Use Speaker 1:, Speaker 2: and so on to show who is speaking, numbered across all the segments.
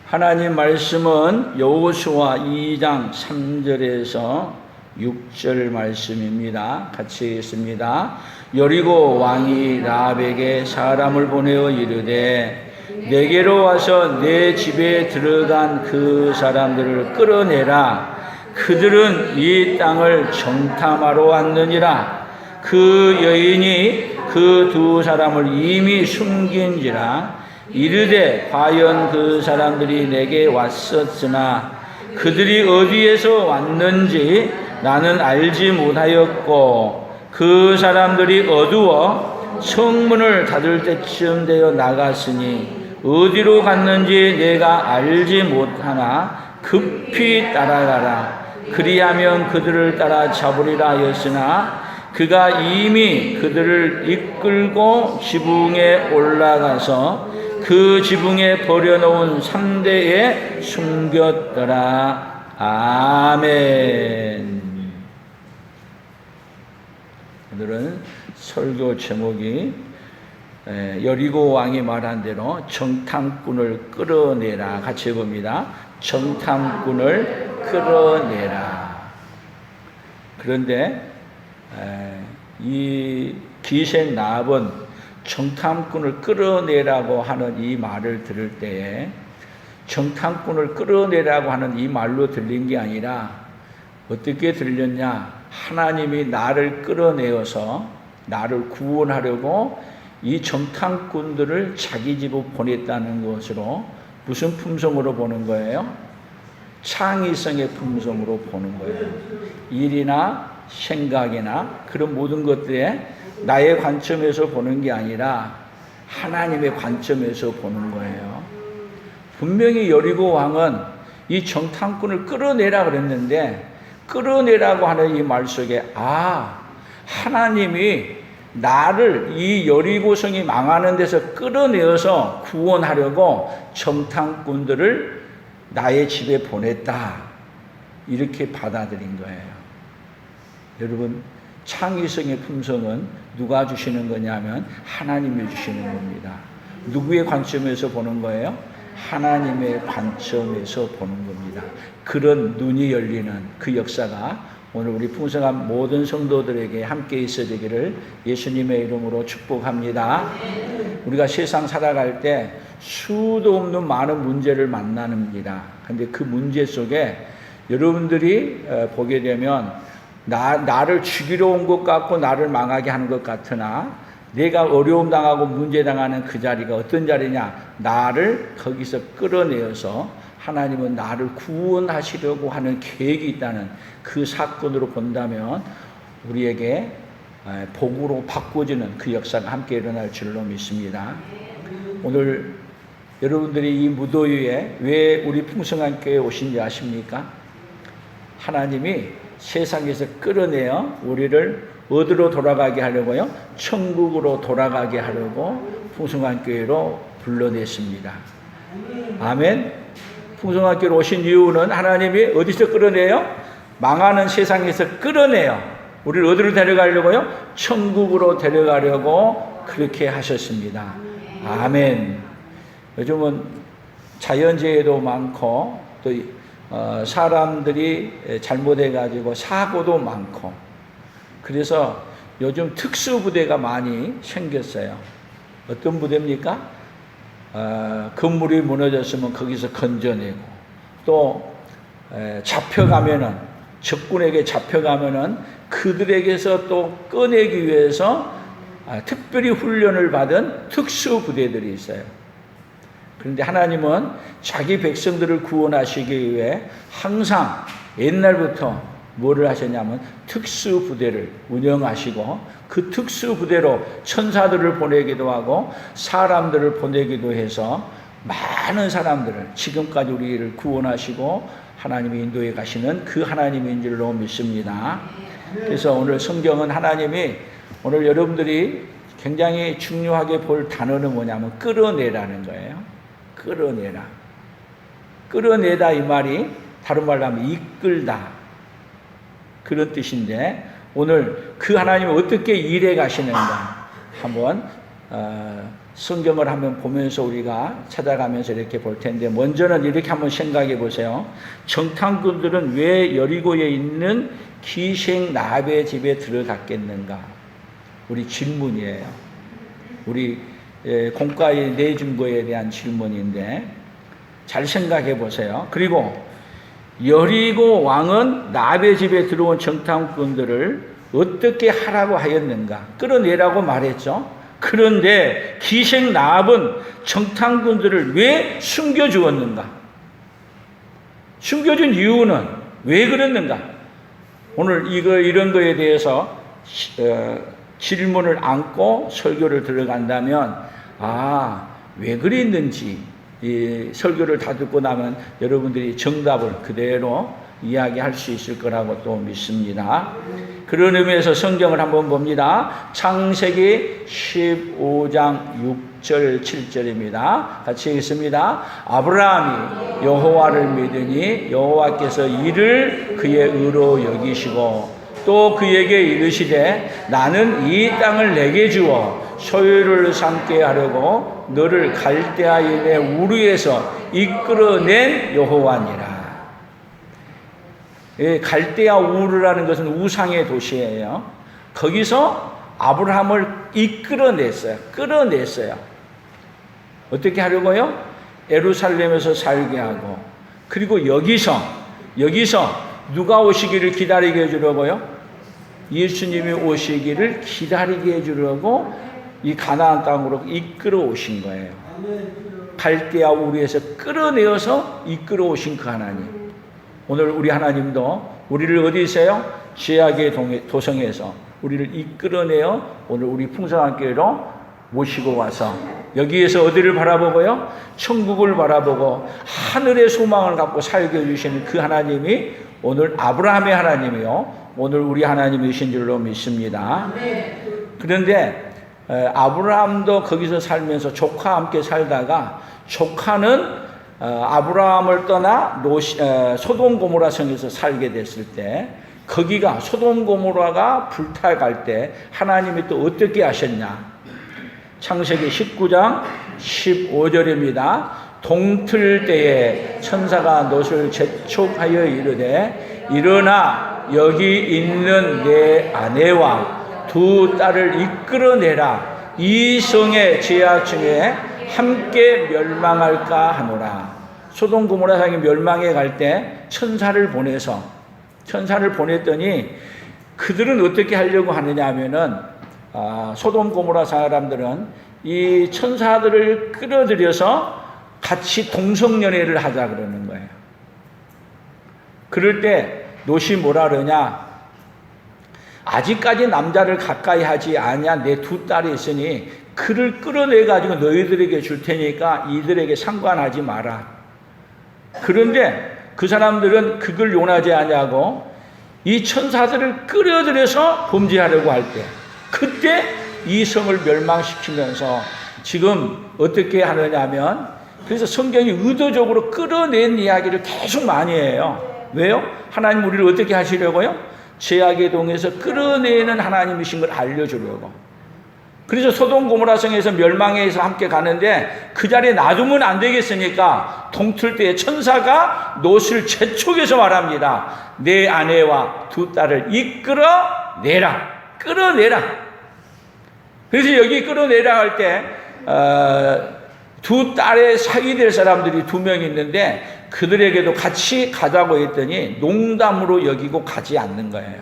Speaker 1: 하나님 말씀은 여호수아 2장 3절에서 6절 말씀입니다. 같이 읽습니다. 여리고 왕이 라합에게 사람을 보내어 이르되 내게로 와서 내 집에 들어간 그 사람들을 끌어내라. 그들은 이 땅을 정탐하러 왔느니라. 그 여인이 그 두 사람을 이미 숨긴지라. 이르되 과연 그 사람들이 내게 왔었으나 그들이 어디에서 왔는지 나는 알지 못하였고 그 사람들이 어두워 성문을 닫을 때쯤 되어 나갔으니 어디로 갔는지 내가 알지 못하나 급히 따라가라. 그리하면 그들을 따라 잡으리라 하였으나 그가 이미 그들을 이끌고 지붕에 올라가서 그 지붕에 버려놓은 삼대에 숨겼더라. 아멘. 오늘은 설교 제목이 여리고 왕이 말한 대로 정탐꾼을 끌어내라. 같이 해봅니다. 정탐꾼을 끌어내라. 그런데 이 기생 라합은 정탐꾼을 끌어내라고 하는 이 말을 들을 때에 정탐꾼을 끌어내라고 하는 이 말로 들린 게 아니라 어떻게 들렸냐? 하나님이 나를 끌어내어서 나를 구원하려고 이 정탐꾼들을 자기 집으로 보냈다는 것으로 무슨 품성으로 보는 거예요? 창의성의 품성으로 보는 거예요. 일이나 생각이나 그런 모든 것들에 나의 관점에서 보는 게 아니라 하나님의 관점에서 보는 거예요. 분명히 여리고 왕은 이 정탐꾼을 끌어내라 그랬는데 끌어내라고 하는 이 말 속에 하나님이 나를 이 여리고성이 망하는 데서 끌어내어서 구원하려고 정탐꾼들을 나의 집에 보냈다. 이렇게 받아들인 거예요. 여러분, 창의성의 품성은 누가 주시는 거냐면 하나님이 주시는 겁니다. 누구의 관점에서 보는 거예요? 하나님의 관점에서 보는 겁니다. 그런 눈이 열리는 그 역사가 오늘 우리 풍성한 모든 성도들에게 함께 있어지기를 예수님의 이름으로 축복합니다. 우리가 세상 살아갈 때 수도 없는 많은 문제를 만납니다. 그런데 그 문제 속에 여러분들이 보게 되면 나를 죽이러 온 것 같고 나를 망하게 하는 것 같으나 내가 어려움 당하고 문제 당하는 그 자리가 어떤 자리냐? 나를 거기서 끌어내어서 하나님은 나를 구원하시려고 하는 계획이 있다는 그 사건으로 본다면 우리에게 복으로 바꿔지는 그 역사가 함께 일어날 줄로 믿습니다. 오늘 여러분들이 이 무더위에 왜 우리 풍성한 교회에 오신지 아십니까? 하나님이 세상에서 끌어내어 우리를 어디로 돌아가게 하려고요? 천국으로 돌아가게 하려고 풍성한 교회로 불러냈습니다. 아멘. 풍성한 교회로 오신 이유는 하나님이 어디서 끌어내요? 망하는 세상에서 끌어내요. 우리를 어디로 데려가려고요? 천국으로 데려가려고 그렇게 하셨습니다. 아멘. 요즘은 자연재해도 많고 또 사람들이 잘못해가지고 사고도 많고 그래서 요즘 특수부대가 많이 생겼어요. 어떤 부대입니까? 건물이 무너졌으면 거기서 건져내고 또 잡혀가면은 적군에게 잡혀가면은 그들에게서 또 꺼내기 위해서 특별히 훈련을 받은 특수부대들이 있어요. 그런데 하나님은 자기 백성들을 구원하시기 위해 항상 옛날부터 뭐를 하셨냐면 특수부대를 운영하시고 그 특수부대로 천사들을 보내기도 하고 사람들을 보내기도 해서 많은 사람들을 지금까지 우리를 구원하시고 하나님이 인도해 가시는 그 하나님인 줄로 믿습니다. 그래서 오늘 성경은 하나님이 오늘 여러분들이 굉장히 중요하게 볼 단어는 뭐냐면 끌어내라는 거예요. 끌어내라. 끌어내다 이 말이 다른 말로 하면 이끌다. 그런 뜻인데 오늘 그 하나님이 어떻게 일해 가시는가 한번 성경을 한번 보면서 우리가 찾아가면서 이렇게 볼 텐데, 먼저는 이렇게 한번 생각해 보세요. 정탐꾼들은 왜 여리고에 있는 기생 라합의 집에 들어갔겠는가? 우리 질문이에요. 우리 공과에 내준 거에 대한 질문인데 잘 생각해 보세요. 그리고 여리고 왕은 라합의 집에 들어온 정탐꾼들을 어떻게 하라고 하였는가? 끌어내라고 말했죠. 그런데 기생 라합은 정탐꾼들을 왜 숨겨주었는가? 숨겨준 이유는 왜 그랬는가? 오늘 이런 거에 대해서 질문을 안고 설교를 들어간다면, 왜 그랬는지 이 설교를 다 듣고 나면 여러분들이 정답을 그대로 이야기할 수 있을 거라고 또 믿습니다. 그런 의미에서 성경을 한번 봅니다. 창세기 15장 6절 7절입니다. 같이 읽습니다. 아브라함이 여호와를 믿으니 여호와께서 이를 그의 의로 여기시고 또 그에게 이르시되 나는 이 땅을 내게 주어 소유를 삼게 하려고 너를 갈대아인의 우르에서 이끌어낸 여호와니라. 갈대아 우르라는 것은 우상의 도시예요. 거기서 아브라함을 이끌어냈어요. 끌어냈어요. 어떻게 하려고요? 예루살렘에서 살게 하고, 그리고 여기서 누가 오시기를 기다리게 해주려고요? 예수님이 오시기를 기다리게 해주려고 이 가나안 땅으로 이끌어 오신 거예요. 갈대아 우르에서 끌어내어서 이끌어 오신 그 하나님. 오늘 우리 하나님도 우리를 어디세요? 죄악의 도성에서 우리를 이끌어내어 오늘 우리 풍성한 교회로 모시고 와서 여기에서 어디를 바라보고요? 천국을 바라보고 하늘의 소망을 갖고 살게 해주시는 그 하나님이 오늘 아브라함의 하나님이요, 오늘 우리 하나님이신 줄로 믿습니다. 그런데 아브라함도 거기서 살면서 조카와 함께 살다가 조카는 아브라함을 떠나 소돔 고모라 성에서 살게 됐을 때, 거기가 소돔 고모라가 불타갈 때 하나님이 또 어떻게 하셨냐? 창세기 19장 15절입니다. 동틀 때에 천사가 놋을 재촉하여 이르되 일어나 여기 있는 내 아내와 두 딸을 이끌어내라. 이 성의 죄악 중에 함께 멸망할까 하노라. 소돔 고모라 성이 멸망해 갈 때 천사를 보냈더니 그들은 어떻게 하려고 하느냐 하면은 소돔 고모라 사람들은 이 천사들을 끌어들여서 같이 동성연애를 하자 그러는 거예요. 그럴 때 놋이 뭐라 그러냐? 아직까지 남자를 가까이 하지 아니야. 내 두 딸이 있으니 그를 끌어내 가지고 너희들에게 줄 테니까 이들에게 상관하지 마라. 그런데 그 사람들은 그걸 용하지 아니하고 이 천사들을 끌어들여서 범죄하려고 할 때, 그때 이 성을 멸망시키면서 지금 어떻게 하느냐면, 그래서 성경이 의도적으로 끌어낸 이야기를 계속 많이 해요. 왜요? 하나님 우리를 어떻게 하시려고요? 죄악의 동에서 끌어내는 하나님이신 걸 알려주려고. 그래서 소돔 고모라 성에서 멸망해서 함께 가는데 그 자리에 놔두면 안 되겠으니까 동틀 때에 천사가 놋을 재촉해서 말합니다. 내 아내와 두 딸을 이끌어내라. 끌어내라. 그래서 여기 끌어내라 할 때 두 딸의 사귀 될 사람들이 두 명 있는데 그들에게도 같이 가자고 했더니 농담으로 여기고 가지 않는 거예요.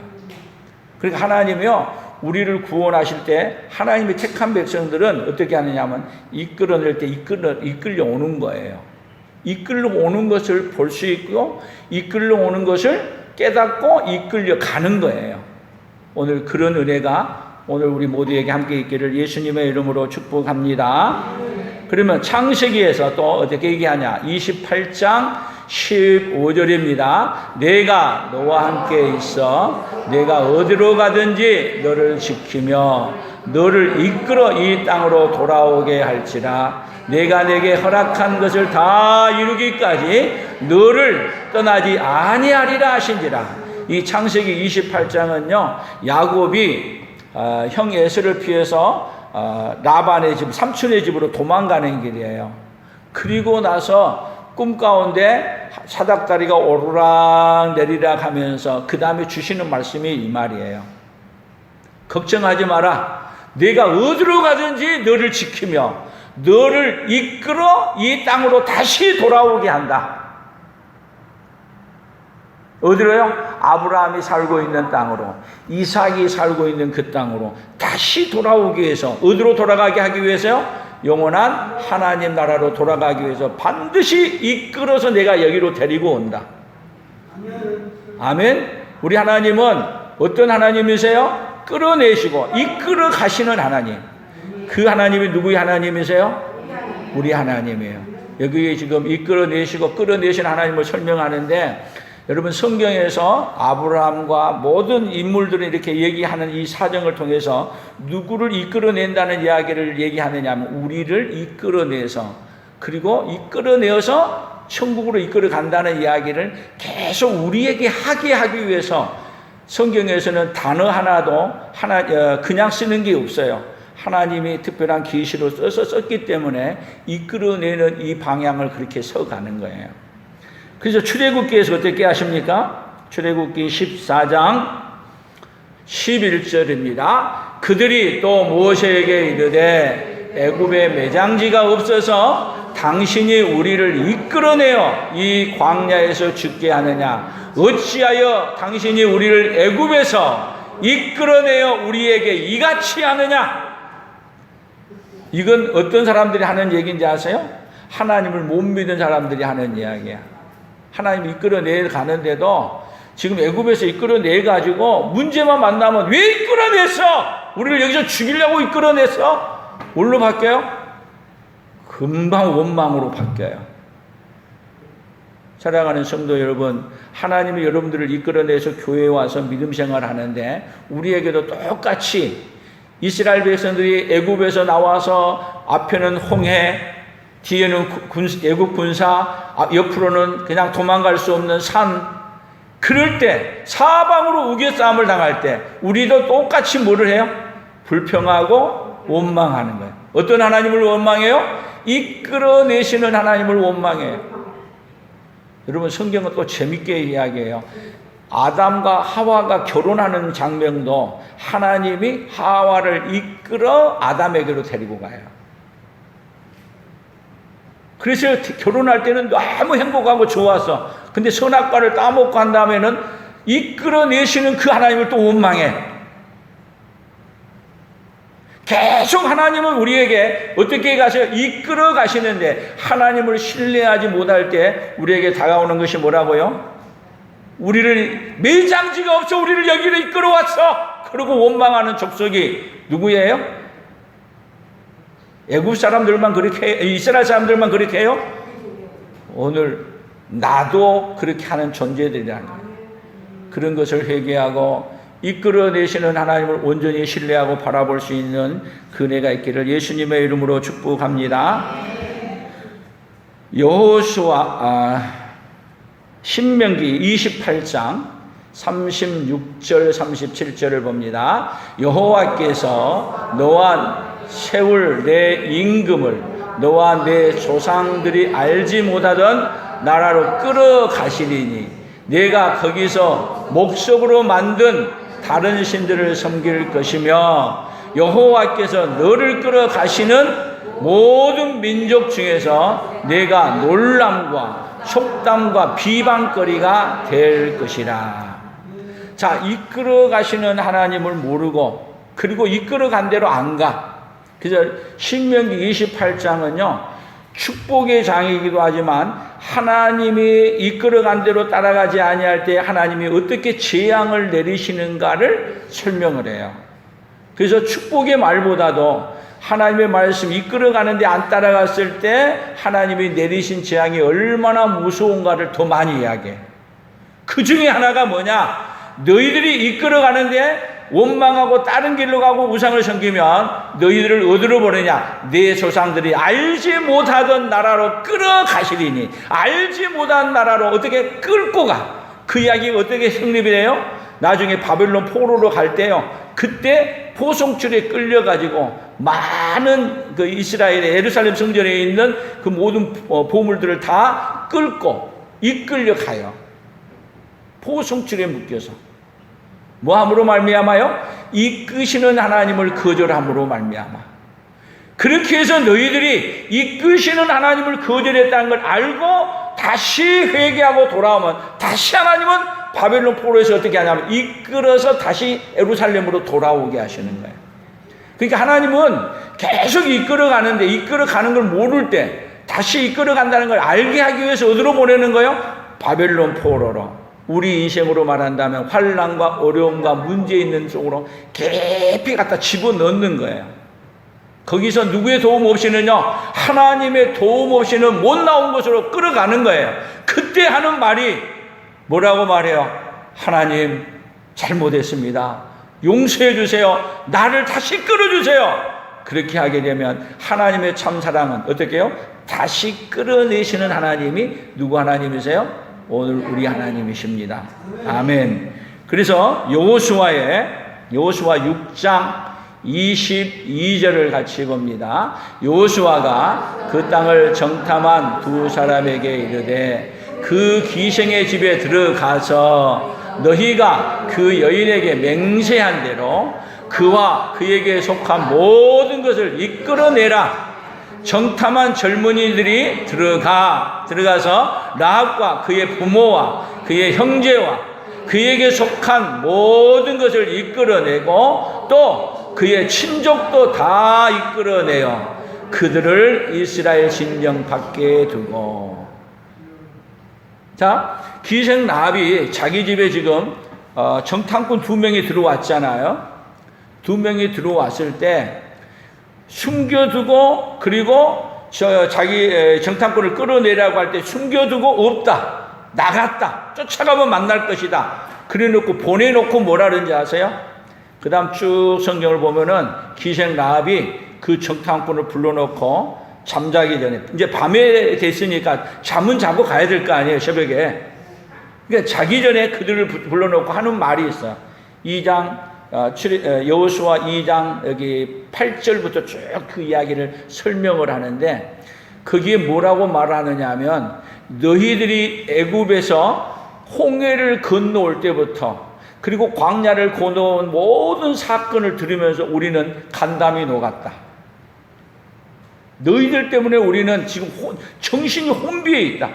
Speaker 1: 그러니까 하나님이요, 우리를 구원하실 때 하나님이 택한 백성들은 어떻게 하느냐 하면 이끌어낼 때 이끌려 오는 거예요. 이끌려 오는 것을 볼 수 있고 이끌려 오는 것을 깨닫고 이끌려 가는 거예요. 오늘 그런 은혜가 오늘 우리 모두에게 함께 있기를 예수님의 이름으로 축복합니다. 그러면 창세기에서 또 어떻게 얘기하냐? 28장 15절입니다. 내가 너와 함께 있어 내가 어디로 가든지 너를 지키며 너를 이끌어 이 땅으로 돌아오게 할지라. 내가 내게 허락한 것을 다 이루기까지 너를 떠나지 아니하리라 하신지라. 이 창세기 28장은요 야곱이 형 에서를 피해서 라반의 집, 삼촌의 집으로 도망가는 길이에요. 그리고 나서 꿈 가운데 사닥다리가 오르락 내리락 하면서 그 다음에 주시는 말씀이 이 말이에요. 걱정하지 마라. 내가 어디로 가든지 너를 지키며 너를 이끌어 이 땅으로 다시 돌아오게 한다. 어디로요? 아브라함이 살고 있는 땅으로, 이삭이 살고 있는 그 땅으로 다시 돌아오기 위해서, 어디로 돌아가게 하기 위해서요? 영원한 하나님 나라로 돌아가기 위해서 반드시 이끌어서 내가 여기로 데리고 온다. 아멘. 우리 하나님은 어떤 하나님이세요? 끌어내시고 이끌어 가시는 하나님. 그 하나님이 누구의 하나님이세요? 우리 하나님이에요. 여기에 지금 이끌어내시고 끌어내신 하나님을 설명하는데, 여러분 성경에서 아브라함과 모든 인물들을 이렇게 얘기하는 이 사정을 통해서 누구를 이끌어낸다는 이야기를 얘기하느냐 하면 우리를 이끌어내서, 그리고 이끌어내어서 천국으로 이끌어 간다는 이야기를 계속 우리에게 하게 하기 위해서 성경에서는 단어 하나도 그냥 쓰는 게 없어요. 하나님이 특별한 계시로 써서 썼기 때문에 이끌어내는 이 방향을 그렇게 서가는 거예요. 그래서 출애굽기에서 어떻게 하십니까? 출애굽기 14장 11절입니다. 그들이 또 모세에게 이르되 애굽에 매장지가 없어서 당신이 우리를 이끌어내어 이 광야에서 죽게 하느냐? 어찌하여 당신이 우리를 애굽에서 이끌어내어 우리에게 이같이 하느냐? 이건 어떤 사람들이 하는 얘기인지 아세요? 하나님을 못 믿는 사람들이 하는 이야기야. 하나님 이끌어내 가는데도 지금 애굽에서 이끌어내 가지고 문제만 만나면 왜 이끌어냈어? 우리를 여기서 죽이려고 이끌어냈어? 뭘로 바뀌어요? 금방 원망으로 바뀌어요. 사랑하는 성도 여러분, 하나님이 여러분들을 이끌어내서 교회에 와서 믿음 생활을 하는데 우리에게도 똑같이 이스라엘 백성들이 애굽에서 나와서 앞에는 홍해, 뒤에는 애국 군사, 옆으로는 그냥 도망갈 수 없는 산. 그럴 때 사방으로 우겨싸움을 당할 때 우리도 똑같이 뭐를 해요? 불평하고 원망하는 거예요. 어떤 하나님을 원망해요? 이끌어내시는 하나님을 원망해요. 여러분 성경은 또 재밌게 이야기해요. 아담과 하와가 결혼하는 장면도 하나님이 하와를 이끌어 아담에게로 데리고 가요. 그래서 결혼할 때는 너무 행복하고 좋았어. 근데 선악과를 따먹고 한 다음에는 이끌어내시는 그 하나님을 또 원망해. 계속 하나님은 우리에게 어떻게 가세요? 이끌어 가시는데 하나님을 신뢰하지 못할 때 우리에게 다가오는 것이 뭐라고요? 우리를 매장지가 없어 우리를 여기로 이끌어 왔어. 그러고 원망하는 족속이 누구예요? 애굽 사람들만 그렇게 해요? 이스라엘 사람들만 그렇게 해요? 오늘 나도 그렇게 하는 존재들이라는 거예요. 그런 것을 회개하고 이끌어내시는 하나님을 온전히 신뢰하고 바라볼 수 있는 그 은혜가 있기를 예수님의 이름으로 축복합니다. 신명기 28장 36절 37절을 봅니다. 여호와께서 너와 세울 내 임금을 너와 내 조상들이 알지 못하던 나라로 끌어가시리니 내가 거기서 목석으로 만든 다른 신들을 섬길 것이며 여호와께서 너를 끌어가시는 모든 민족 중에서 내가 놀람과 속담과 비방거리가 될 것이라. 자, 이끌어가시는 하나님을 모르고 그리고 이끌어간 대로 안 가. 그래서 신명기 28장은요 축복의 장이기도 하지만 하나님이 이끌어간 대로 따라가지 아니할 때 하나님이 어떻게 재앙을 내리시는가를 설명을 해요. 그래서 축복의 말보다도 하나님의 말씀 이끌어가는데 안 따라갔을 때 하나님이 내리신 재앙이 얼마나 무서운가를 더 많이 이야기해. 그 중에 하나가 뭐냐? 너희들이 이끌어가는데 원망하고 다른 길로 가고 우상을 섬기면 너희들을 어디로 보내냐? 내 조상들이 알지 못하던 나라로 끌어가시리니 알지 못한 나라로 어떻게 끌고 가? 그 이야기가 어떻게 성립이 돼요? 나중에 바벨론 포로로 갈 때요. 그때 포송줄에 끌려가지고 많은 그 이스라엘의 예루살렘 성전에 있는 그 모든 보물들을 다 끌고 이끌려 가요. 포송줄에 묶여서. 뭐함으로 말미암아요? 이끄시는 하나님을 거절함으로 말미암아. 그렇게 해서 너희들이 이끄시는 하나님을 거절했다는 걸 알고 다시 회개하고 돌아오면 다시 하나님은 바벨론 포로에서 어떻게 하냐면 이끌어서 다시 예루살렘으로 돌아오게 하시는 거예요. 그러니까 하나님은 계속 이끌어가는데 이끌어가는 걸 모를 때 다시 이끌어간다는 걸 알게 하기 위해서 어디로 보내는 거예요? 바벨론 포로로. 우리 인생으로 말한다면 환난과 어려움과 문제 있는 쪽으로 깊이 갖다 집어넣는 거예요. 거기서 누구의 도움 없이는요, 하나님의 도움 없이는 못 나온 것으로 끌어가는 거예요. 그때 하는 말이 뭐라고 말해요? 하나님 잘못했습니다. 용서해 주세요. 나를 다시 끌어주세요. 그렇게 하게 되면 하나님의 참사랑은 어떻게 해요? 다시 끌어내시는 하나님이 누구 하나님이세요? 오늘 우리 하나님이십니다. 아멘. 그래서 여호수아 6장 22절을 같이 봅니다. 여호수아가 그 땅을 정탐한 두 사람에게 이르되 그 기생의 집에 들어가서 너희가 그 여인에게 맹세한 대로 그와 그에게 속한 모든 것을 이끌어내라. 정탐한 젊은이들이 들어가서 라합과 그의 부모와 그의 형제와 그에게 속한 모든 것을 이끌어내고 또 그의 친족도 다 이끌어내어 그들을 이스라엘 진영 밖에 두고. 자, 기생 라합이 자기 집에 지금 정탐꾼 2명이 들어왔잖아요. 2명이 들어왔을 때 숨겨두고, 그리고 자기 정탐꾼을 끌어내라고 할 때 숨겨두고 없다, 나갔다, 쫓아가면 만날 것이다, 그래 놓고 보내놓고 뭐라 그런지 아세요? 그 다음 쭉 성경을 보면은 기생 라합이 그 정탐꾼을 불러놓고 잠자기 전에, 이제 밤에 됐으니까 잠은 자고 가야 될 거 아니에요, 새벽에. 그러니까 자기 전에 그들을 불러놓고 하는 말이 있어요. 2장 여호수아 2장 여기 8절부터 쭉 그 이야기를 설명을 하는데, 거기에 뭐라고 말하느냐 하면, 너희들이 애굽에서 홍해를 건너올 때부터 그리고 광야를 건너온 모든 사건을 들으면서 우리는 간담이 녹았다. 너희들 때문에 우리는 지금 정신이 혼비해 있다.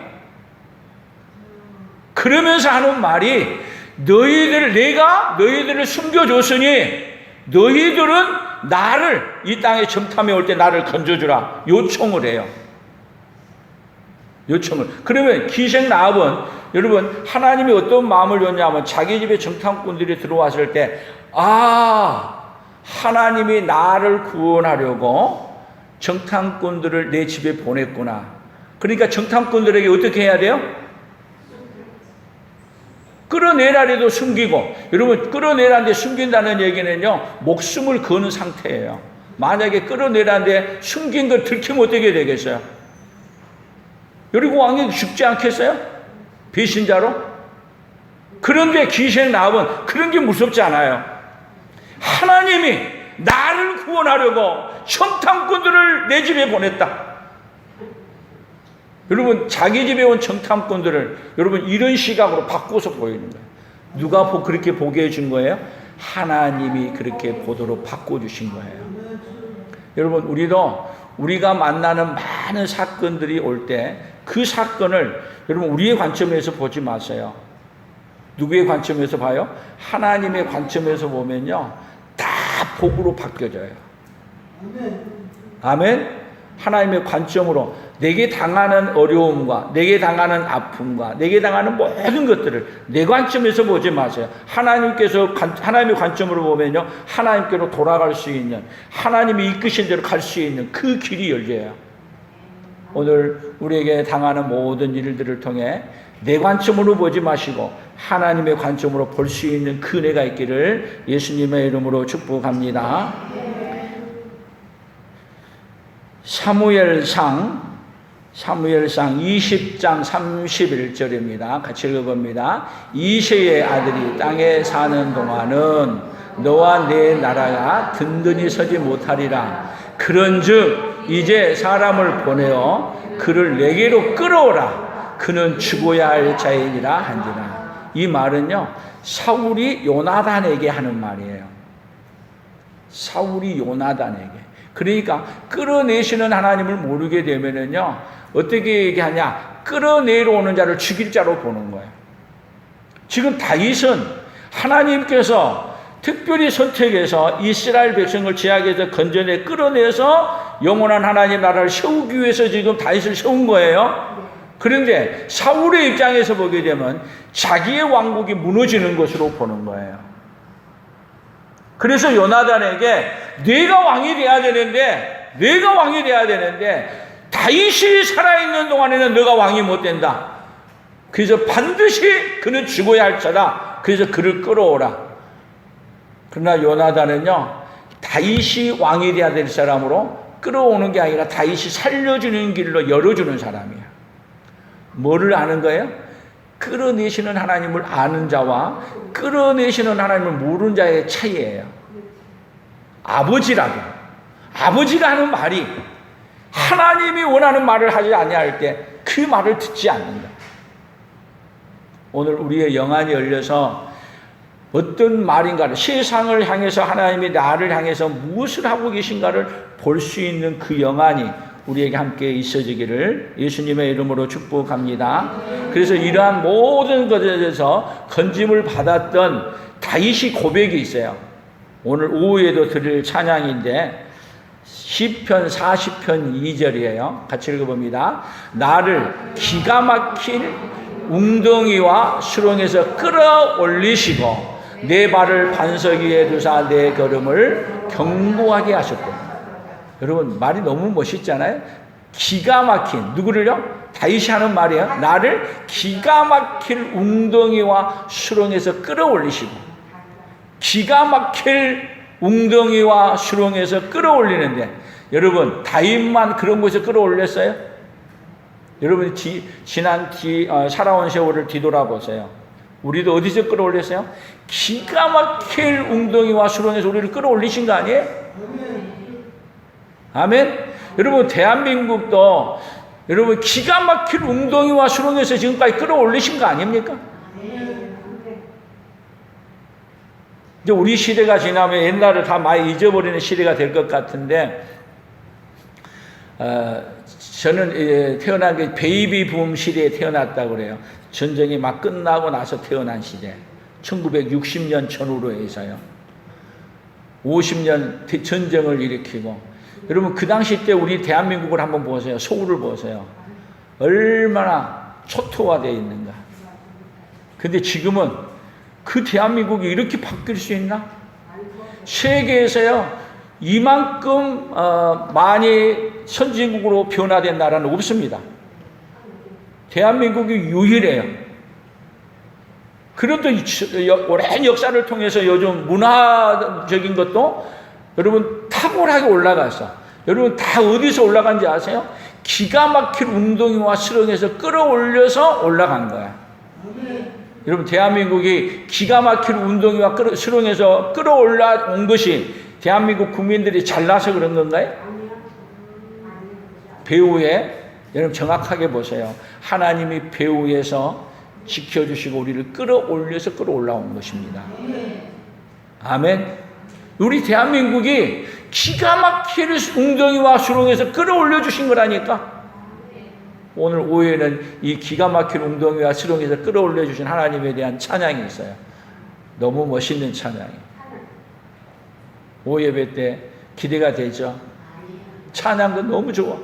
Speaker 1: 그러면서 하는 말이, 내가 너희들을 숨겨줬으니 너희들은 나를 이 땅에 정탐해 올 때 나를 건져주라 요청을 해요. 그러면 기생 라합은, 여러분, 하나님이 어떤 마음을 줬냐면 자기 집에 정탐꾼들이 들어왔을 때, 하나님이 나를 구원하려고 정탐꾼들을 내 집에 보냈구나. 그러니까 정탐꾼들에게 어떻게 해야 돼요? 끌어내라래도 숨기고. 여러분, 끌어내라는데 숨긴다는 얘기는요, 목숨을 거는 상태예요. 만약에 끌어내라는데 숨긴 걸 들키면 어떻게 되겠어요? 여리고 왕이 죽지 않겠어요? 배신자로? 그런데 기생 라합은 그런 게 무섭지 않아요. 하나님이 나를 구원하려고 정탐꾼들을 내 집에 보냈다. 여러분, 자기 집에 온 정탐꾼들을 여러분 이런 시각으로 바꿔서 보이는 거예요. 누가 그렇게 보게 해준 거예요? 하나님이 그렇게 보도록 바꿔주신 거예요. 여러분, 우리가 만나는 많은 사건들이 올 때 그 사건을 여러분 우리의 관점에서 보지 마세요. 누구의 관점에서 봐요? 하나님의 관점에서 보면요, 다 복으로 바뀌어져요. 아멘. 하나님의 관점으로 내게 당하는 어려움과 내게 당하는 아픔과 내게 당하는 모든 것들을 내 관점에서 보지 마세요. 하나님의 관점으로 보면요, 하나님께로 돌아갈 수 있는, 하나님이 이끄신 대로 갈 수 있는 그 길이 열려요. 오늘 우리에게 당하는 모든 일들을 통해 내 관점으로 보지 마시고 하나님의 관점으로 볼 수 있는 그 은혜가 있기를 예수님의 이름으로 축복합니다. 사무엘상 20장 31절입니다. 같이 읽어봅니다. 이새의 아들이 땅에 사는 동안은 너와 내 나라가 든든히 서지 못하리라. 그런즉 이제 사람을 보내어 그를 내게로 끌어오라. 그는 죽어야 할 자이니라 한지라. 이 말은요, 사울이 요나단에게 하는 말이에요. 사울이 요나단에게. 그러니까 끌어내시는 하나님을 모르게 되면은요, 어떻게 얘기하냐? 끌어내려 오는 자를 죽일 자로 보는 거예요. 지금 다윗은 하나님께서 특별히 선택해서 이스라엘 백성을 제약에서 건져내 끌어내서 영원한 하나님 나라를 세우기 위해서 지금 다윗을 세운 거예요. 그런데 사울의 입장에서 보게 되면 자기의 왕국이 무너지는 것으로 보는 거예요. 그래서 요나단에게 네가 왕이 돼야 되는데 다윗이 살아있는 동안에는 너가 왕이 못 된다. 그래서 반드시 그는 죽어야 할 자다. 그래서 그를 끌어오라. 그러나 요나단은요, 다윗이 왕이 돼야 될 사람으로 끌어오는 게 아니라 다윗이 살려주는 길로 열어주는 사람이야. 뭐를 아는 거예요? 끌어내시는 하나님을 아는 자와 끌어내시는 하나님을 모르는 자의 차이예요. 아버지가 하는 말이 하나님이 원하는 말을 하지 아니할 때 그 말을 듣지 않는다. 오늘 우리의 영안이 열려서 어떤 말인가를, 세상을 향해서 하나님이 나를 향해서 무엇을 하고 계신가를 볼 수 있는 그 영안이 우리에게 함께 있어지기를 예수님의 이름으로 축복합니다. 그래서 이러한 모든 것에 대해서 건짐을 받았던 다윗이 고백이 있어요. 오늘 오후에도 드릴 찬양인데 시편 40편 2절이에요. 같이 읽어봅니다. 나를 기가 막힌 웅덩이와 수렁에서 끌어올리시고 내 발을 반석 위에 두사 내 걸음을 견고하게 하셨고. 여러분 말이 너무 멋있잖아요. 기가 막힌, 누구를요? 다윗이 하는 말이에요. 나를 기가 막힐 웅덩이와 수렁에서 끌어올리시고. 기가 막힐 웅덩이와 수렁에서 끌어올리는데, 여러분 다윗만 그런 곳에서 끌어올렸어요? 여러분 지난 살아온 세월을 뒤돌아보세요. 우리도 어디서 끌어올렸어요? 기가 막힐 웅덩이와 수렁에서 우리를 끌어올리신 거 아니에요? 아멘? 여러분 대한민국도 여러분 기가 막힐 웅덩이와 수렁에서 지금까지 끌어올리신 거 아닙니까? 이제 우리 시대가 지나면 옛날을 다 많이 잊어버리는 시대가 될 것 같은데, 저는 태어난 게 베이비 붐 시대에 태어났다고 그래요. 전쟁이 막 끝나고 나서 태어난 시대. 1960년 전후로 해서요. 50년 전쟁을 일으키고. 여러분 그 당시 때 우리 대한민국을 한번 보세요. 서울을 보세요. 얼마나 초토화되어 있는가. 근데 지금은 그 대한민국이 이렇게 바뀔 수 있나? 세계에서요 이만큼 많이 선진국으로 변화된 나라는 없습니다. 대한민국이 유일해요. 그런데 오랜 역사를 통해서 요즘 문화적인 것도 여러분 탁월하게 올라가서, 여러분 다 어디서 올라간지 아세요? 기가 막힐 웅덩이와 수렁에서 끌어올려서 올라간 거야. 여러분 대한민국이 기가 막힐 웅덩이와 수렁에서 끌어올라온 것이 대한민국 국민들이 잘나서 그런 건가요? 배후에, 여러분 정확하게 보세요. 하나님이 배후에서 지켜주시고 우리를 끌어올려서 끌어올라온 것입니다. 아멘. 우리 대한민국이 기가 막힐 웅덩이와 수렁에서 끌어올려 주신 거라니까. 오늘 오후에는 이 기가 막힌 웅덩이와 수렁에서 끌어올려 주신 하나님에 대한 찬양이 있어요. 너무 멋있는 찬양이. 오후 예배 때 기대가 되죠. 찬양도 너무 좋아.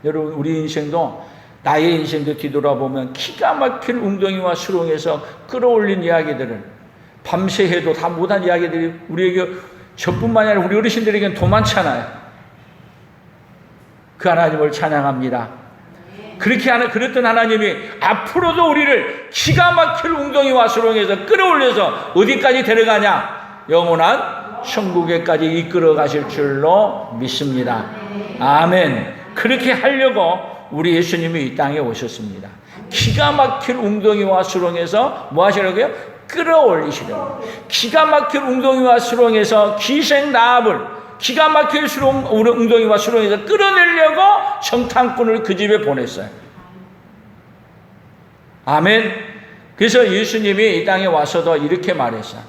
Speaker 1: 여러분 우리 인생도, 나의 인생도 뒤돌아보면 기가 막힌 웅덩이와 수렁에서 끌어올린 이야기들을 밤새 해도 다 못한 이야기들이 우리에게, 저뿐만이 아니라 우리 어르신들에게는 더 많잖아요. 그 하나님을 찬양합니다. 그랬던 하나님이 앞으로도 우리를 기가 막힐 웅덩이와 수렁에서 끌어올려서 어디까지 데려가냐? 영원한 천국에까지 이끌어 가실 줄로 믿습니다. 아멘. 그렇게 하려고 우리 예수님이 이 땅에 오셨습니다. 기가 막힐 웅덩이와 수렁에서 뭐 하시려고요? 끌어올리시려고. 기가 막힐 웅덩이와 수렁에서 기생 라합을 기가 막힐 웅덩이와 수렁에서 끌어내려고 정탐꾼을 그 집에 보냈어요. 아멘. 그래서 예수님이 이 땅에 와서도 이렇게 말했어요.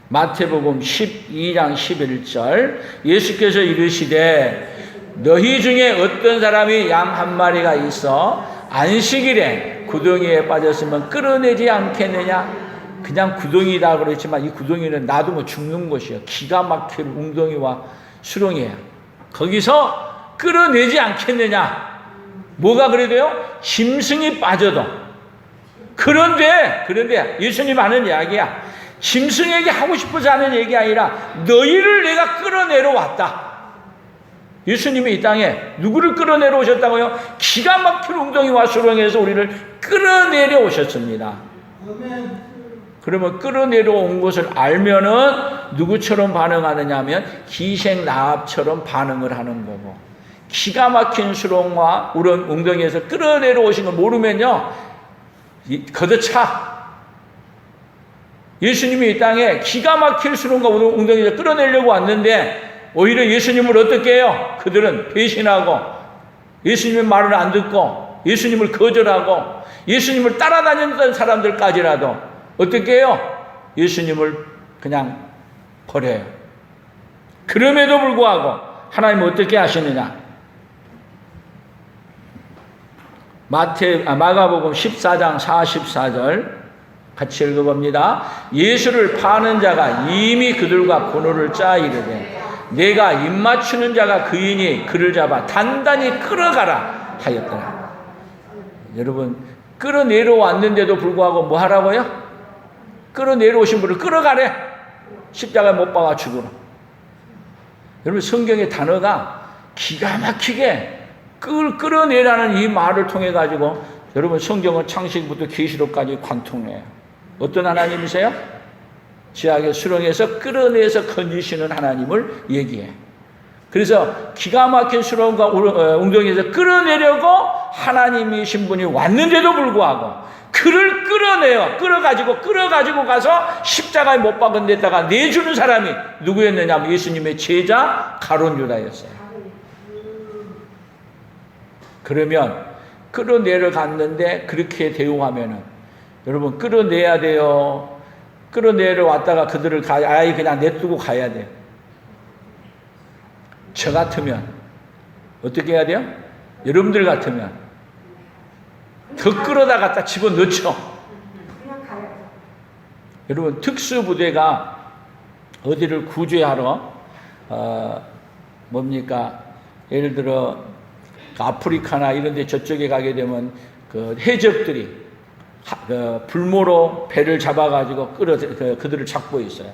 Speaker 1: 마태복음 12장 11절 예수께서 이르시되 너희 중에 어떤 사람이 양 한 마리가 있어 안식일에 구덩이에 빠졌으면 끌어내지 않겠느냐. 그냥 구덩이다 그랬지만 이 구덩이는 놔두면 죽는 것이에요. 기가 막힐 웅덩이와 수렁이에요. 거기서 끌어내지 않겠느냐. 뭐가 그래도요? 짐승이 빠져도. 그런데 예수님 하는 이야기야. 짐승에게 하고 싶어서 하는 얘기 아니라 너희를 내가 끌어내려 왔다. 예수님이 이 땅에 누구를 끌어내려 오셨다고요? 기가 막힌 웅덩이와 수렁에서 우리를 끌어내려 오셨습니다. 그러면 끌어내려 온 것을 알면은 누구처럼 반응하느냐 하면 기생 라합처럼 반응을 하는 거고, 기가 막힌 수렁과 우런 웅덩이에서 끌어내려 오신 걸 모르면요 걷어차. 예수님이 이 땅에 기가 막힐 수렁과 웅덩이에서 끌어내려고 왔는데 오히려 예수님을 어떻게 해요? 그들은 배신하고 예수님의 말을 안 듣고 예수님을 거절하고 예수님을 따라다녔던 사람들까지라도 어떻게 해요? 예수님을 그냥 버려요. 그럼에도 불구하고 하나님은 어떻게 하시느냐? 마가복음 14장 44절 같이 읽어봅니다. 예수를 파는 자가 이미 그들과 번호를 짜 이르되 내가 입맞추는 자가 그이니 그를 잡아 단단히 끌어가라 하였더라. 여러분, 끌어내려왔는데도 불구하고 뭐 하라고요? 끌어내려오신 분을 끌어가래. 십자가에 못 박아 죽으라. 여러분, 성경의 단어가 기가 막히게 끌어내라는 이 말을 통해 가지고 여러분 성경은 창세기부터 계시록까지 관통해요. 어떤 하나님이세요? 지하의 수렁에서 끌어내서 건지시는 하나님을 얘기해. 그래서 기가 막힌 수렁과 웅덩이에서 끌어내려고 하나님이신 분이 왔는데도 불구하고 그를 끌어가지고 가서 십자가에 못 박은 데다가 내주는 사람이 누구였느냐 하면 예수님의 제자 가룟 유다였어요. 그러면 끌어내려갔는데 그렇게 대우하면은 여러분 끌어내야 돼요. 끌어내려 왔다가 그들을 아예 그냥 내두고 가야 돼요. 저 같으면 어떻게 해야 돼요? 여러분들 같으면 더 끌어다 갖다 집어넣죠. 여러분 특수부대가 어디를 구조하러 뭡니까? 예를 들어 아프리카나 이런 데 저쪽에 가게 되면 그 해적들이 불모로 배를 잡아가지고 그들을 잡고 있어요.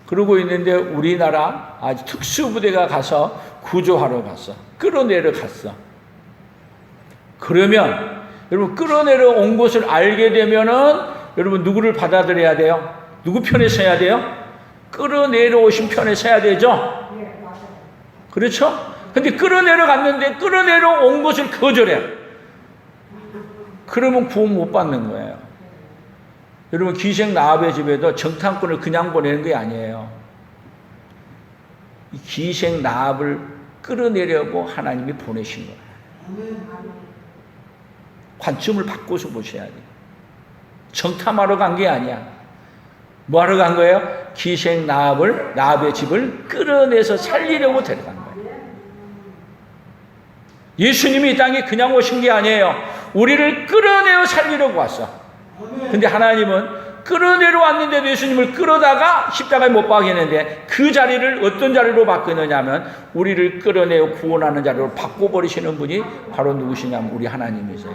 Speaker 1: 그러고 있는데 우리나라 아주 특수부대가 가서 구조하러 갔어. 끌어내려 갔어. 그러면 여러분 끌어내려 온 것을 알게 되면은 여러분 누구를 받아들여야 돼요? 누구 편에 서야 돼요? 끌어내려 오신 편에 서야 되죠? 그렇죠? 근데 끌어내려 갔는데 끌어내려 온 것을 거절해. 그러면 구원 못 받는 거예요. 여러분 기생 라합의 집에도 정탐꾼을 그냥 보내는 게 아니에요. 이 기생 라합을 끌어내려고 하나님이 보내신 거예요. 관점을 바꿔서 보셔야 돼요. 정탐하러 간 게 아니야. 뭐 하러 간 거예요? 기생 라합의 집을 끌어내서 살리려고 데려간 거예요. 예수님이 이 땅에 그냥 오신 게 아니에요. 우리를 끌어내어 살리려고 왔어. 근데 하나님은 끌어내려 왔는데도 예수님을 끌어다가 십자가에 못 박이는데 그 자리를 어떤 자리로 바꾸느냐 하면 우리를 끌어내어 구원하는 자리로 바꿔버리시는 분이 바로 누구시냐면 우리 하나님이세요.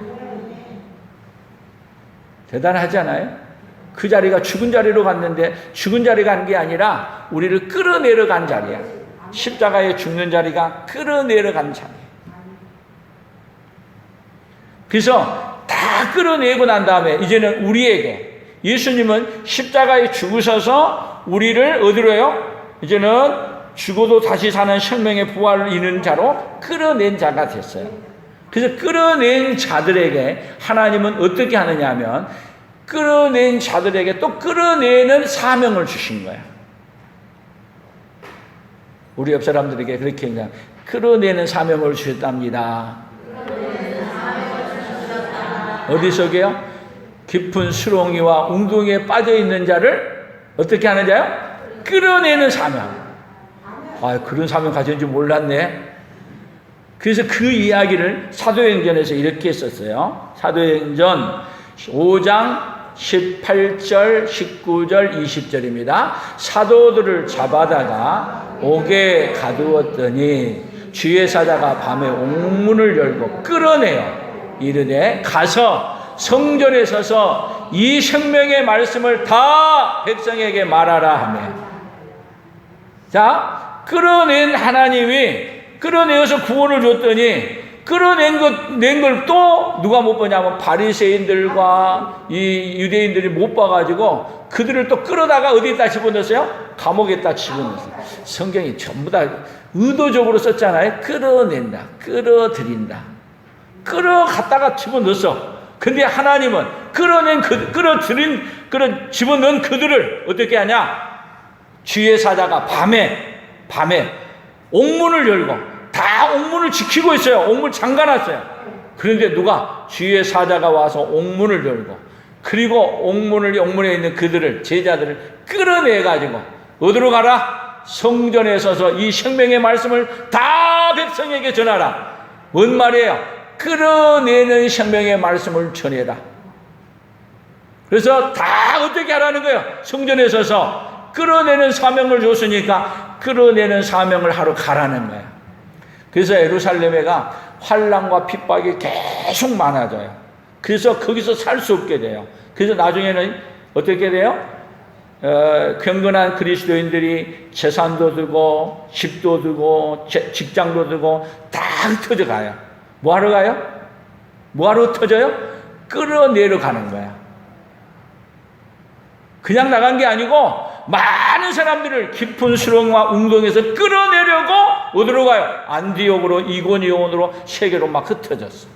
Speaker 1: 대단하지 않아요? 그 자리가 죽은 자리로 갔는데 죽은 자리 간 게 아니라 우리를 끌어내려 간 자리야. 십자가에 죽는 자리가 끌어내려 간 자리야. 그래서 다 끌어내고 난 다음에 이제는 우리에게 예수님은 십자가에 죽으셔서 우리를 어디로요? 이제는 죽어도 다시 사는 생명의 부활을 이루는 자로 끌어낸 자가 됐어요. 그래서 끌어낸 자들에게 하나님은 어떻게 하느냐 하면 끌어낸 자들에게 또 끌어내는 사명을 주신 거야. 우리 옆 사람들에게 그렇게 그냥 끌어내는 사명을 주셨답니다. 어디서게요? 깊은 수렁이와 웅덩이에 빠져 있는 자를 어떻게 하는 자요? 끌어내는 사명. 아, 그런 사명 가졌는지 몰랐네. 그래서 그 이야기를 사도행전에서 이렇게 썼어요. 사도행전 5장 18절, 19절, 20절입니다. 사도들을 잡아다가 옥에 가두었더니 주의 사자가 밤에 옥문을 열고 끌어내어 이르되 가서 성전에 서서 이 생명의 말씀을 다 백성에게 말하라 하며. 자, 끌어낸 하나님이 끌어내어서 구원을 줬더니 끌어낸 걸 또 누가 못 보냐면 바리새인들과 이 유대인들이 못 봐가지고 그들을 또 끌어다가 어디다 집어넣었어요? 감옥에다 집어넣었어요. 성경이 전부 다 의도적으로 썼잖아요. 끌어낸다, 끌어들인다, 끌어갔다가 집어넣었어. 근데 하나님은 집어넣은 그들을 어떻게 하냐? 주의 사자가 밤에 옥문을 열고 다 옥문을 지키고 있어요. 옥문 잠가놨어요. 그런데 누가? 주의 사자가 와서 옥문을 열고, 그리고 옥문에 있는 그들을, 제자들을 끌어내가지고 어디로 가라? 성전에 서서 이 생명의 말씀을 다 백성에게 전하라. 뭔 말이에요? 끌어내는 생명의 말씀을 전해라. 그래서 다 어떻게 하라는 거예요? 성전에 서서 끌어내는 사명을 줬으니까 끌어내는 사명을 하러 가라는 거예요. 그래서 예루살렘에가 환난과 핍박이 계속 많아져요. 그래서 거기서 살 수 없게 돼요. 그래서 나중에는 어떻게 돼요? 경건한 그리스도인들이 재산도 두고 집도 두고 직장도 두고 다 흩어져 가요. 뭐하러 가요? 뭐하러 흩어져요? 끌어내려 가는 거야. 그냥 나간 게 아니고 많은 사람들을 깊은 수렁과 웅덩이에서 끌어내려고 어디로 가요? 안디옥으로, 이고니온으로, 세계로 막 흩어졌어.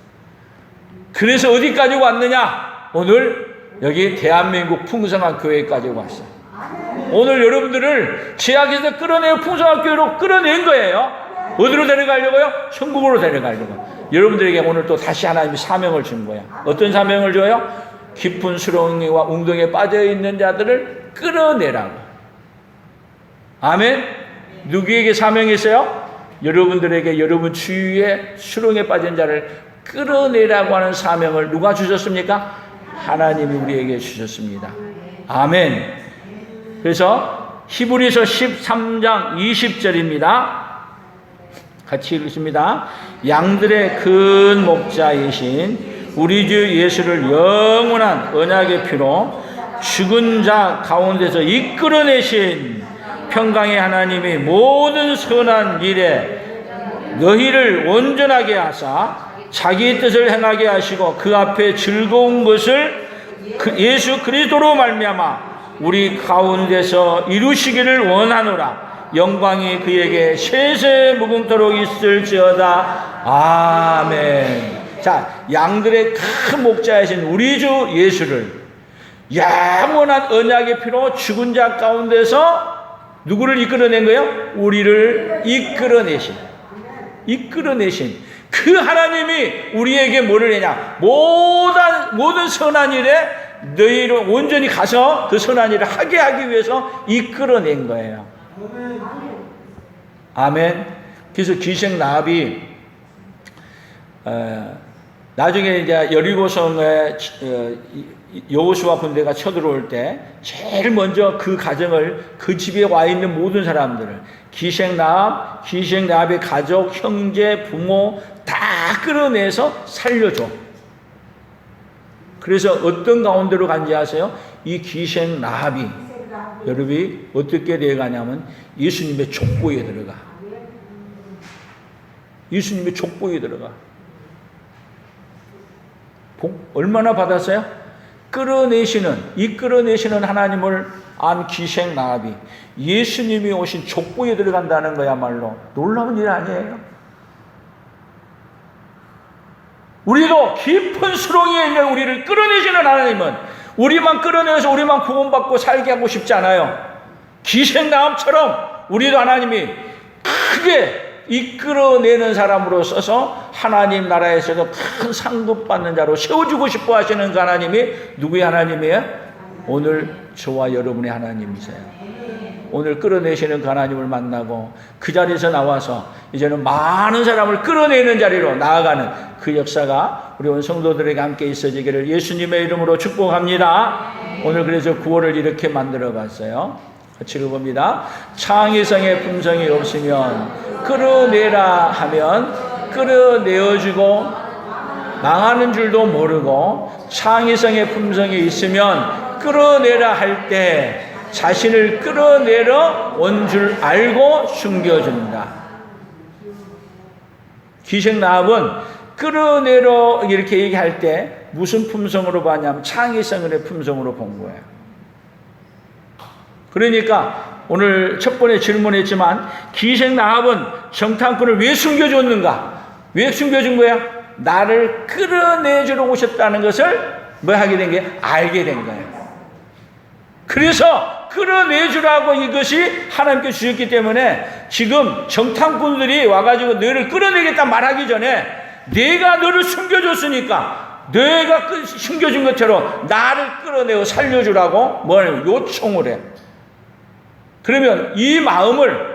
Speaker 1: 그래서 어디까지 왔느냐? 오늘 여기 대한민국 풍성한 교회까지 왔어. 오늘 여러분들을 제약에서 끌어내어 풍성한 교회로 끌어낸 거예요. 어디로 데려가려고요? 천국으로 데려가려고. 여러분들에게 오늘 또 다시 하나님이 사명을 준 거야. 어떤 사명을 줘요? 깊은 수렁이와 웅덩이에 빠져있는 자들을 끌어내라고. 아멘. 누구에게 사명이 있어요? 여러분들에게 여러분 주위에 수렁에 빠진 자를 끌어내라고 하는 사명을 누가 주셨습니까? 하나님이 우리에게 주셨습니다. 아멘. 그래서 히브리서 13장 20절입니다. 같이 읽습니다. 양들의 큰 목자이신 우리 주 예수를 영원한 언약의 피로 죽은 자 가운데서 이끌어내신 평강의 하나님이 모든 선한 일에 너희를 온전하게 하사 자기 뜻을 행하게 하시고 그 앞에 즐거운 것을 예수 그리스도로 말미암아 우리 가운데서 이루시기를 원하노라. 영광이 그에게 세세 무궁토록 있을지어다. 아멘. 자, 양들의 큰 목자이신 우리 주 예수를 영원한 언약의 피로 죽은 자 가운데서 누구를 이끌어낸 거예요? 우리를 이끌어내신 그 하나님이 우리에게 뭐를 내냐? 모든 선한 일에 너희를 온전히 가서 그 선한 일을 하게 하기 위해서 이끌어낸 거예요. 아멘. 그래서 기생 라합이 나중에 이제 여리고성에 여호수아 군대가 쳐들어올 때 제일 먼저 그 가정을, 그 집에 와 있는 모든 사람들을, 기생 라합의 가족, 형제, 부모 다 끌어내서 살려줘. 그래서 어떤 가운데로 간지 아세요? 이 기생 라합이 여러분이 어떻게 되어가냐면 예수님의 족보에 들어가. 예수님의 족보에 들어가. 복 얼마나 받았어요? 이끌어내시는 하나님을 안 기생 라합이 예수님이 오신 족보에 들어간다는 거야말로 놀라운 일 아니에요? 우리도 깊은 수렁에 있는 우리를 끌어내시는 하나님은 우리만 끌어내서 우리만 구원받고 살게 하고 싶지 않아요. 기생나음처럼 우리도 하나님이 크게 이끌어내는 사람으로 써서 하나님 나라에서도 큰 상급 받는 자로 세워주고 싶어 하시는 그 하나님이 누구의 하나님이에요? 오늘 저와 여러분의 하나님이세요. 오늘 끌어내시는 그 하나님을 만나고 그 자리에서 나와서 이제는 많은 사람을 끌어내는 자리로 나아가는 그 역사가 우리 온 성도들에게 함께 있어지기를 예수님의 이름으로 축복합니다. 오늘 그래서 구원을 이렇게 만들어 봤어요. 같이 읽어봅니다. 창의성의 품성이 없으면 끌어내라 하면 끌어내어주고 망하는 줄도 모르고, 창의성의 품성이 있으면 끌어내라 할 때 자신을 끌어내려 온 줄 알고 숨겨준다. 기생나합은 끌어내려 이렇게 얘기할 때 무슨 품성으로 봤냐면 창의성의 품성으로 본 거예요. 그러니까 오늘 첫 번에 질문했지만 기생나합은 정탐꾼을 왜 숨겨줬는가? 왜 숨겨준 거야? 나를 끌어내주러 오셨다는 것을 뭐 하게 된 게 알게 된 거예요. 그래서 끌어내주라고 이것이 하나님께 주셨기 때문에 지금 정탐꾼들이 와가지고 너를 끌어내겠다 말하기 전에 내가 너를 숨겨줬으니까 내가 숨겨준 것처럼 나를 끌어내어 살려주라고 뭘 요청을 해. 그러면 이 마음을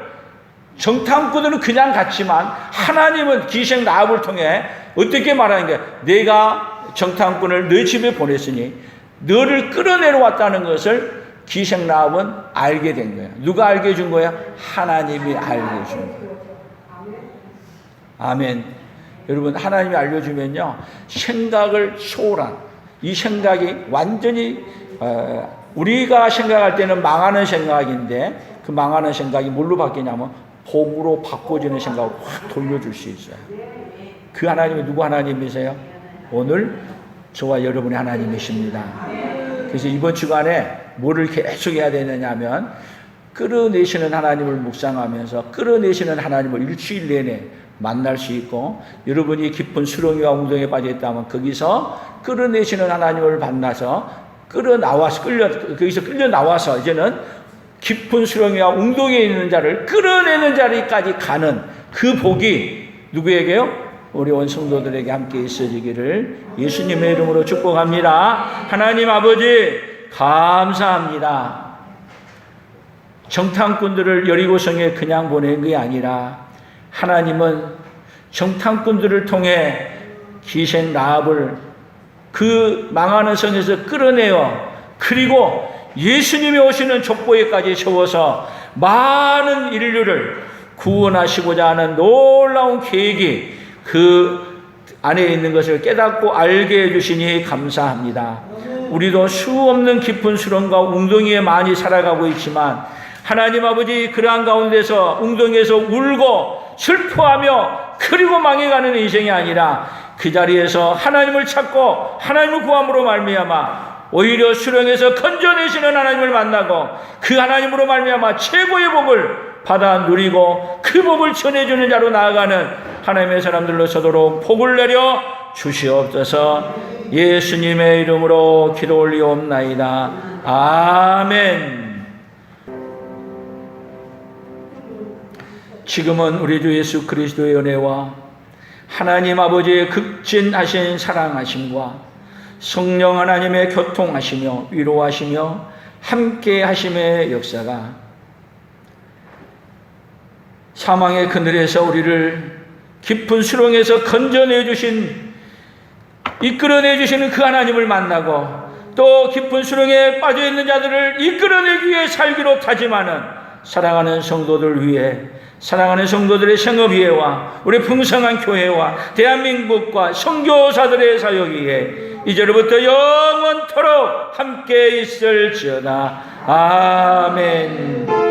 Speaker 1: 정탐꾼들은 그냥 갔지만 하나님은 기생나합을 통해 어떻게 말하는 거야? 내가 정탐꾼을 너 집에 보냈으니 너를 끌어내려 왔다는 것을 기생나합은 알게 된 거야. 누가 알게 해준 거야? 하나님이 알게 해준 거야. 아멘. 여러분, 하나님이 알려주면요, 생각을 초월한 이 생각이 완전히 우리가 생각할 때는 망하는 생각인데 그 망하는 생각이 뭘로 바뀌냐면 복으로 바꿔지는 생각을 확 돌려줄 수 있어요. 그 하나님이 누구 하나님이세요? 오늘 저와 여러분의 하나님이십니다. 그래서 이번 주간에 뭐를 계속 해야 되느냐 하면 끌어내시는 하나님을 묵상하면서 끌어내시는 하나님을 일주일 내내 만날 수 있고, 여러분이 깊은 수렁이와 웅덩이에 빠져 있다면 거기서 끌어내시는 하나님을 만나서 거기서 끌려 나와서 이제는 깊은 수렁이와 웅덩이에 있는 자를 끌어내는 자리까지 가는 그 복이 누구에게요? 우리 온 성도들에게 함께 있어지기를 예수님의 이름으로 축복합니다. 하나님 아버지 감사합니다. 정탐꾼들을 여리고성에 그냥 보낸 게 아니라 하나님은 정탐꾼들을 통해 기생나합을 그 망하는 성에서 끌어내어 그리고 예수님이 오시는 족보에까지 세워서 많은 인류를 구원하시고자 하는 놀라운 계획이 그 안에 있는 것을 깨닫고 알게 해주시니 감사합니다. 우리도 수없는 깊은 수렁과 웅덩이에 많이 살아가고 있지만 하나님 아버지, 그러한 가운데서 웅덩이에서 울고 슬퍼하며 그리고 망해가는 인생이 아니라 그 자리에서 하나님을 찾고 하나님을 구함으로 말미암아 오히려 수렁에서 건져내시는 하나님을 만나고 그 하나님으로 말미암아 최고의 복을 받아 누리고 그 복을 전해주는 자로 나아가는 하나님의 사람들로 서도록 복을 내려 주시옵소서. 예수님의 이름으로 기도 올리옵나이다. 아멘. 지금은 우리 주 예수 그리스도의 은혜와 하나님 아버지의 극진하신 사랑하심과 성령 하나님의 교통하시며 위로하시며 함께 하심의 역사가 사망의 그늘에서 우리를 깊은 수렁에서 건져내 주신, 이끌어내 주시는 그 하나님을 만나고 또 깊은 수렁에 빠져 있는 자들을 이끌어내기 위해 살기로 다짐하는 사랑하는 성도들 위해, 사랑하는 성도들의 생업위에와 우리 풍성한 교회와 대한민국과 선교사들의 사역 위에 이제로부터 영원토록 함께 있을지어다. 아멘.